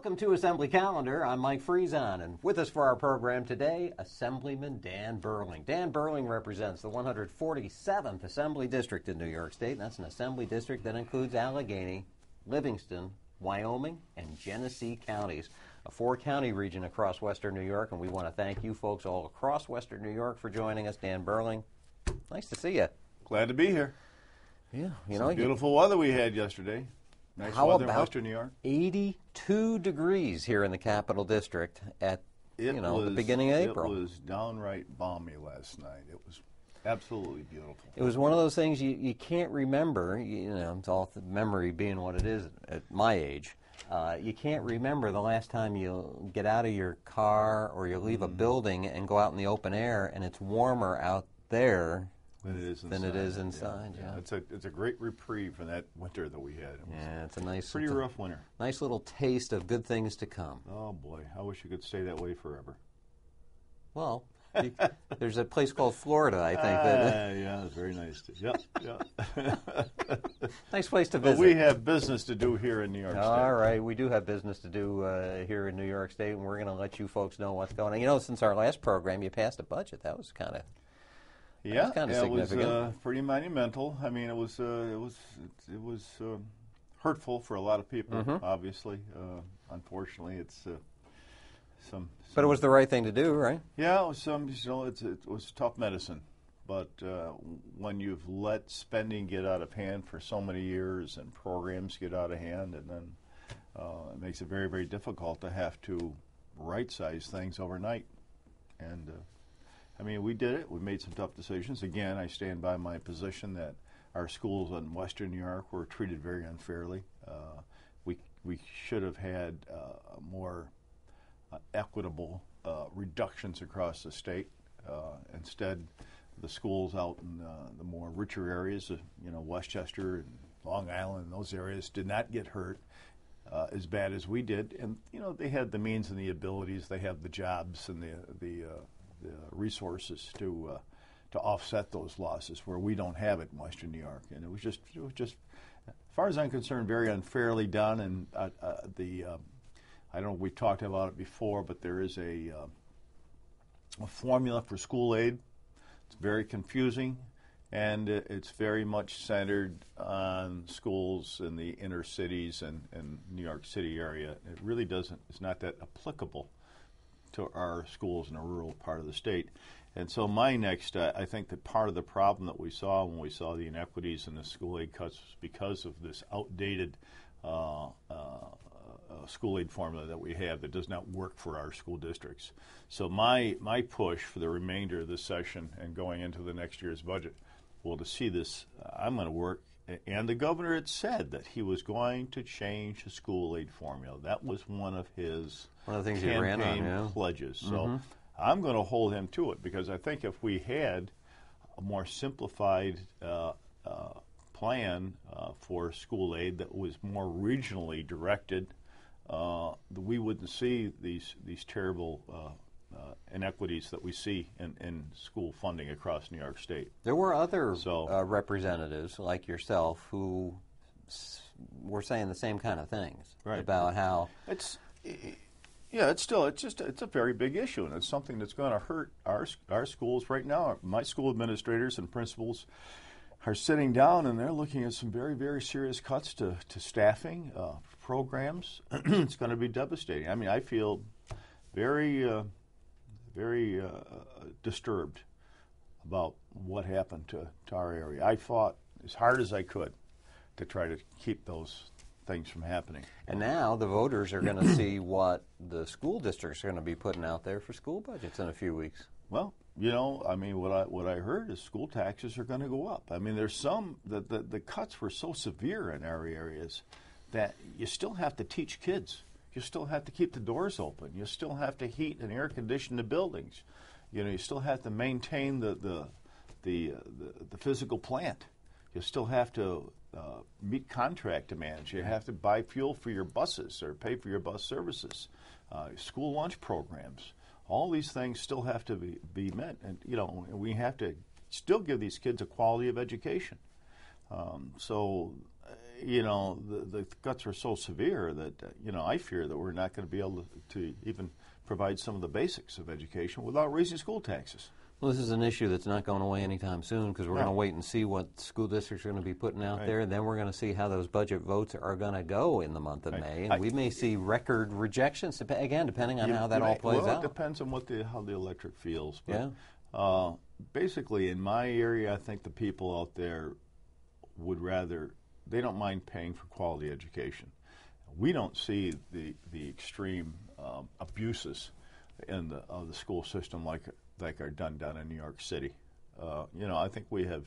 Welcome to Assembly Calendar. I'm Mike Friesen, and with us for our program today, Assemblyman Dan Burling. Dan Burling represents the 147th Assembly District in New York State, and that's an Assembly District that includes Allegheny, Livingston, Wyoming, and Genesee counties, a four-county region across western New York, and we want to thank you folks all across western New York for joining us. Dan Burling, nice to see you. Glad to be here. Yeah, beautiful weather we had yesterday. Nice weather in western New York. 82 degrees here in the Capital District at the beginning of April. It was downright balmy last night. It was absolutely beautiful. It was one of those things you can't remember. It's all the memory being what it is at my age. You can't remember the last time you get out of your car or you leave a building and go out in the open air and it's warmer out there than it is inside. Yeah. It's a great reprieve from that winter that we had. It's a nice, pretty rough winter. Nice little taste of good things to come. Oh boy, I wish it could stay that way forever. Well, there's a place called Florida, I think. Yeah, it's very nice. Yeah. Nice place to visit. But we have business to do here in New York State. All right, we do have business to do here in New York State, and we're going to let you folks know what's going on. Since our last program, you passed a budget. That was kind of significant. It was pretty monumental. I mean, it was hurtful for a lot of people. Obviously, unfortunately, it's some. But it was the right thing to do, right? Yeah, it was it was tough medicine. But when you've let spending get out of hand for so many years and programs get out of hand, and then it makes it very, very difficult to have to right-size things overnight. And we did it. We made some tough decisions. Again, I stand by my position that our schools in western New York were treated very unfairly. We should have had more equitable reductions across the state. Instead, the schools out in the more richer areas, Westchester and Long Island, and those areas did not get hurt as bad as we did. And they had the means and the abilities. They have the jobs and the resources to offset those losses, where we don't have it in western New York. And it was just, as far as I'm concerned, very unfairly done. And I don't know if we talked about it before, but there is a formula for school aid. It's very confusing, and it's very much centered on schools in the inner cities and New York City area. It really it's not that applicable to our schools in a rural part of the state. And so I think that part of the problem that we saw when we saw the inequities in the school aid cuts was because of this outdated school aid formula that we have that does not work for our school districts. So my push for the remainder of this session and going into the next year's budget, to see this, I'm going to work. And the governor had said that he was going to change the school aid formula. That was one of his things campaign he ran on, pledges. So I'm going to hold him to it, because I think if we had a more simplified plan for school aid that was more regionally directed, we wouldn't see these terrible inequities that we see in school funding across New York State. There were other representatives like yourself who were saying the same kind of things about how it's a very big issue, and it's something that's going to hurt our schools right now. My school administrators and principals are sitting down, and they're looking at some very, very serious cuts to staffing programs. It's going to be devastating. I mean, I feel very disturbed about what happened to our area. I fought as hard as I could to try to keep those things from happening. And now the voters are going to see what the school districts are going to be putting out there for school budgets in a few weeks. Well, what I heard is school taxes are going to go up. I mean, there's the cuts were so severe in our areas that you still have to teach kids. You still have to keep the doors open. You still have to heat and air condition the buildings. You still have to maintain the physical plant. You still have to meet contract demands. You have to buy fuel for your buses or pay for your bus services. School lunch programs. All these things still have to be met, and we have to still give these kids a quality of education. So the cuts are so severe that, I fear that we're not going to be able to even provide some of the basics of education without raising school taxes. Well, this is an issue that's not going away anytime soon because we're going to wait and see what school districts are going to be putting out there, and then we're going to see how those budget votes are going to go in the month of May, and we may see record rejections, again, depending on how that all plays out. Well, it depends on how the electorate feels. But, basically, in my area, I think the people out there they don't mind paying for quality education. We don't see the extreme abuses in the school system like are done down in New York City. I think we have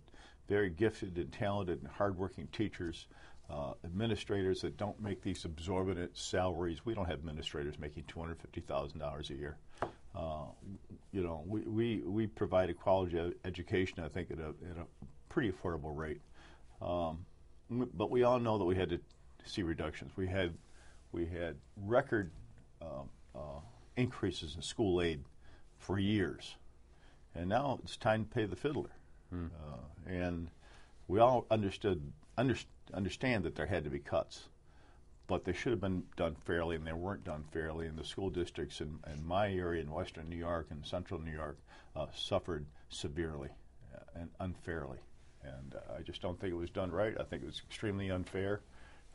very gifted and talented and hardworking teachers, administrators that don't make these exorbitant salaries. We don't have administrators making $250,000 a year. We provide a quality education, I think, at a pretty affordable rate. But we all know that we had to see reductions. We had record increases in school aid for years, and now it's time to pay the fiddler. And we all understand that there had to be cuts, but they should have been done fairly, and they weren't done fairly. And the school districts in my area in Western New York and Central New York suffered severely and unfairly. And I just don't think it was done right. I think it was extremely unfair,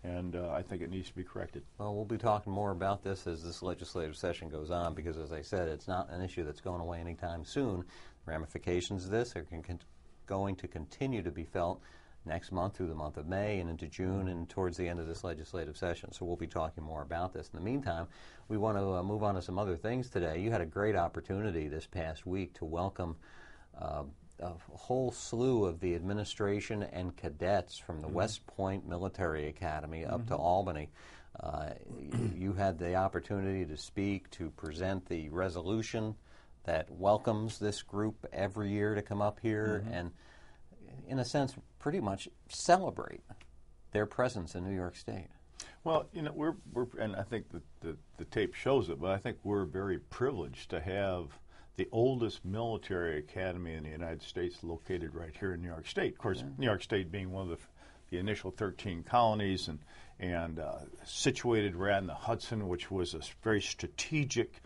and I think it needs to be corrected. Well, we'll be talking more about this as this legislative session goes on because, as I said, it's not an issue that's going away anytime soon. Ramifications of this are going to continue to be felt next month through the month of May and into June and towards the end of this legislative session. So we'll be talking more about this. In the meantime, we want to move on to some other things today. You had a great opportunity this past week to welcome a whole slew of the administration and cadets from the West Point Military Academy up to Albany. You had the opportunity to speak, to present the resolution that welcomes this group every year to come up here and, in a sense, pretty much celebrate their presence in New York State. Well, we're and I think that the tape shows it, but I think we're very privileged to have the oldest military academy in the United States located right here in New York State. Of course, New York State being one of the initial 13 colonies and situated right on the Hudson, which was a very strategic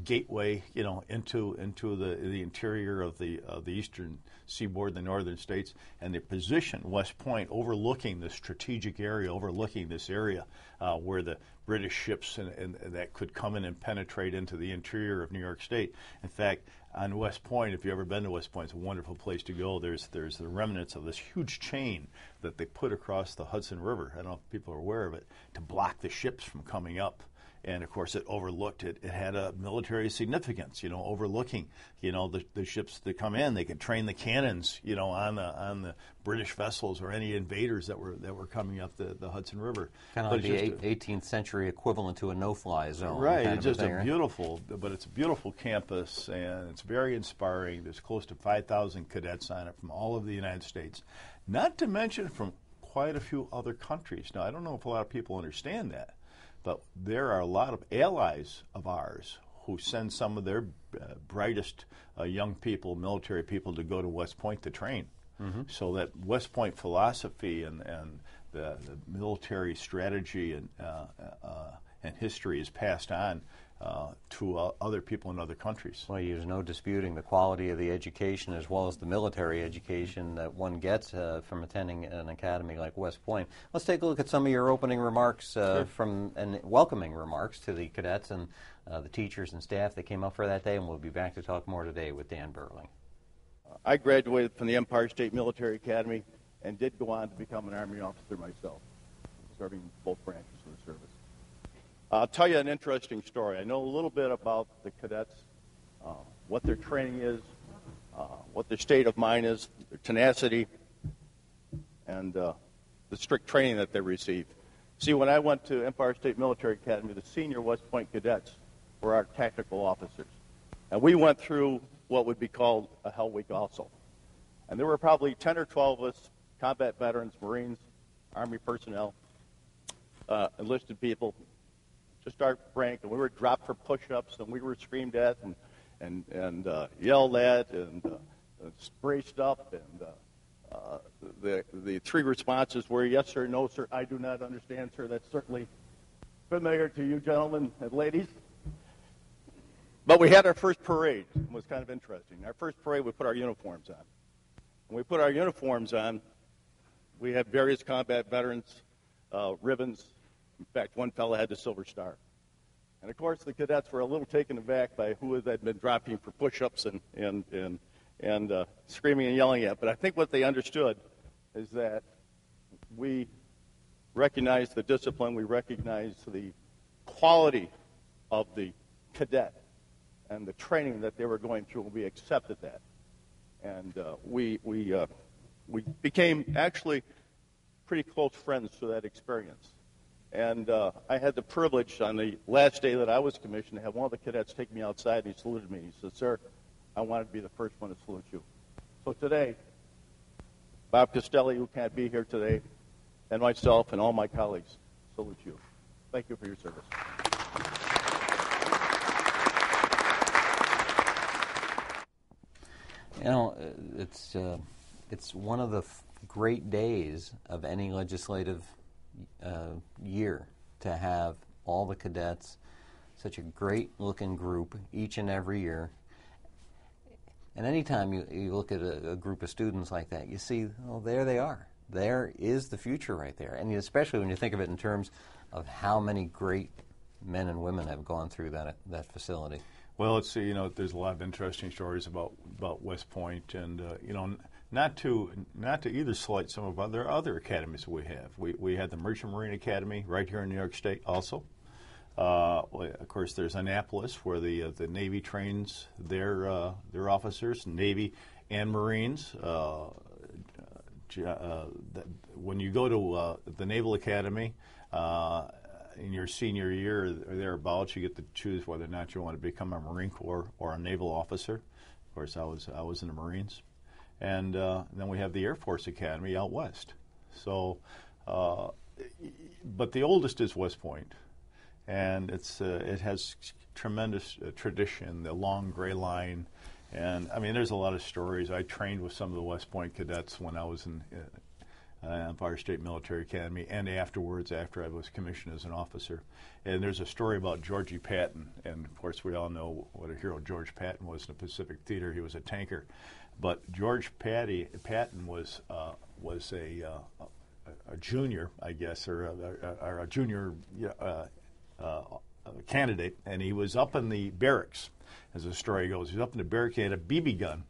gateway, into the interior of the eastern seaboard, the northern states, and they positioned West Point overlooking the strategic area, overlooking this area where the British ships and that could come in and penetrate into the interior of New York State. In fact, on West Point, if you've ever been to West Point, it's a wonderful place to go. There's the remnants of this huge chain that they put across the Hudson River. I don't know if people are aware of it, to block the ships from coming up. And, of course, it overlooked it. It had a military significance, overlooking, the ships that come in. They could train the cannons, on the British vessels or any invaders that were coming up the Hudson River. Kind of like the 18th century equivalent to a no-fly zone. Right. It's just it's a beautiful campus, and it's very inspiring. There's close to 5,000 cadets on it from all over the United States, not to mention from quite a few other countries. Now, I don't know if a lot of people understand that. But there are a lot of allies of ours who send some of their brightest young people, military people, to go to West Point to train. So that West Point philosophy and the military strategy and history is passed on to other people in other countries. Well, there's no disputing the quality of the education as well as the military education that one gets from attending an academy like West Point. Let's take a look at some of your opening remarks and welcoming remarks to the cadets and the teachers and staff that came up for that day, and we'll be back to talk more today with Dan Burling. I graduated from the Empire State Military Academy and did go on to become an Army officer myself, serving both branches of the service. I'll tell you an interesting story. I know a little bit about the cadets, what their training is, what their state of mind is, their tenacity, and the strict training that they receive. See, when I went to Empire State Military Academy, the senior West Point cadets were our tactical officers. And we went through what would be called a Hell Week also. And there were probably 10 or 12 of us, combat veterans, Marines, Army personnel, enlisted people, just our rank, and we were dropped for push-ups, and we were screamed at and yelled at and spaced up and the three responses were yes, sir, no, sir, I do not understand, sir. That's certainly familiar to you gentlemen and ladies. But we had our first parade. It was kind of interesting. Our first parade, we put our uniforms on. When we put our uniforms on, we had various combat veterans, ribbons. In fact, one fellow had the Silver Star. And, of course, the cadets were a little taken aback by who had been dropping for push-ups and screaming and yelling at. But I think what they understood is that we recognized the discipline, we recognized the quality of the cadet and the training that they were going through, and we accepted that. And we became actually pretty close friends through that experience. And I had the privilege on the last day that I was commissioned to have one of the cadets take me outside, and he saluted me. He said, "Sir, I wanted to be the first one to salute you." So today, Bob Costelli, who can't be here today, and myself and all my colleagues salute you. Thank you for your service. You know, it's one of the great days of any legislative year to have all the cadets, such a great-looking group each and every year. And anytime you look at a group of students like that, you see, oh, there they are. There is the future right there. And especially when you think of it in terms of how many great men and women have gone through that facility. Well, let's see. You know, there's a lot of interesting stories about West Point, and you know, not to either slight some of other academies that we have. We had the Merchant Marine Academy right here in New York State, also. Of course, there's Annapolis, where the Navy trains their officers, Navy and Marines. When you go to the Naval Academy, in your senior year or thereabouts, you get to choose whether or not you want to become a Marine Corps or a naval officer. Of course, I was in the Marines, and then we have the Air Force Academy out west. So, but the oldest is West Point, and it has tremendous tradition. The long gray line, and I mean, there's a lot of stories. I trained with some of the West Point cadets when I was in Empire State Military Academy, and afterwards, after I was commissioned as an officer. And there's a story about Georgie Patton, and of course we all know what a hero George Patton was in the Pacific Theater. He was a tanker, but George Patton was a junior, I guess, or a junior candidate, and he was up in the barracks, as the story goes. He was up in the barracks. He had a BB gun.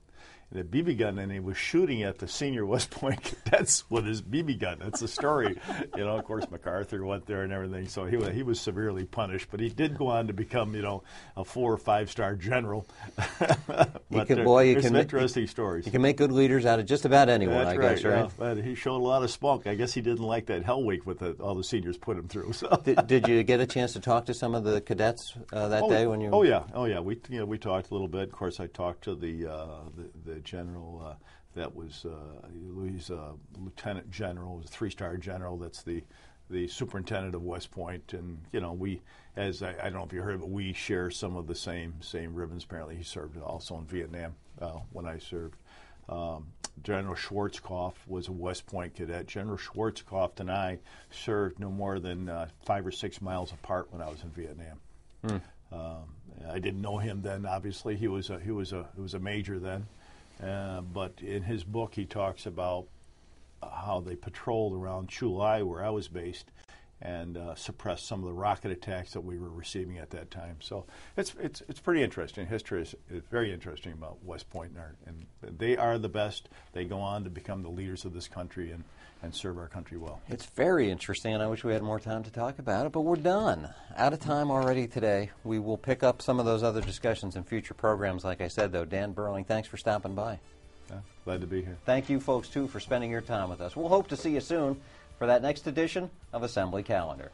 The BB gun, and he was shooting at the senior West Point cadets with his BB gun. That's the story. You know, of course, MacArthur went there and everything, so he was severely punished. But he did go on to become, you know, a 4 or 5 star general. But there's some interesting stories. You can make good leaders out of just about anyone, I guess, right? Yeah. But he showed a lot of spunk. I guess he didn't like that hell week with all the seniors put him through. So. Did you get a chance to talk to some of the cadets that day when you? Oh yeah. We talked a little bit. Of course, I talked to the general that was he's a lieutenant general, was a 3-star general. That's the superintendent of West Point, and you know, I don't know if you heard, but we share some of the same ribbons. Apparently, he served also in Vietnam when I served. General Schwarzkopf was a West Point cadet. General Schwarzkopf and I served no more than 5 or 6 miles apart when I was in Vietnam. I didn't know him then. Obviously, he was a major then. But in his book, he talks about how they patrolled around Chu Lai, where I was based, and suppressed some of the rocket attacks that we were receiving at that time. So it's pretty interesting. History is very interesting about West Point, and they are the best. They go on to become the leaders of this country and serve our country well. It's very interesting, and I wish we had more time to talk about it, but we're done. Out of time already today. We will pick up some of those other discussions in future programs, like I said, though. Dan Burling, thanks for stopping by. Glad to be here. Thank you, folks, too, for spending your time with us. We'll hope to see you soon for that next edition of Assembly Calendar.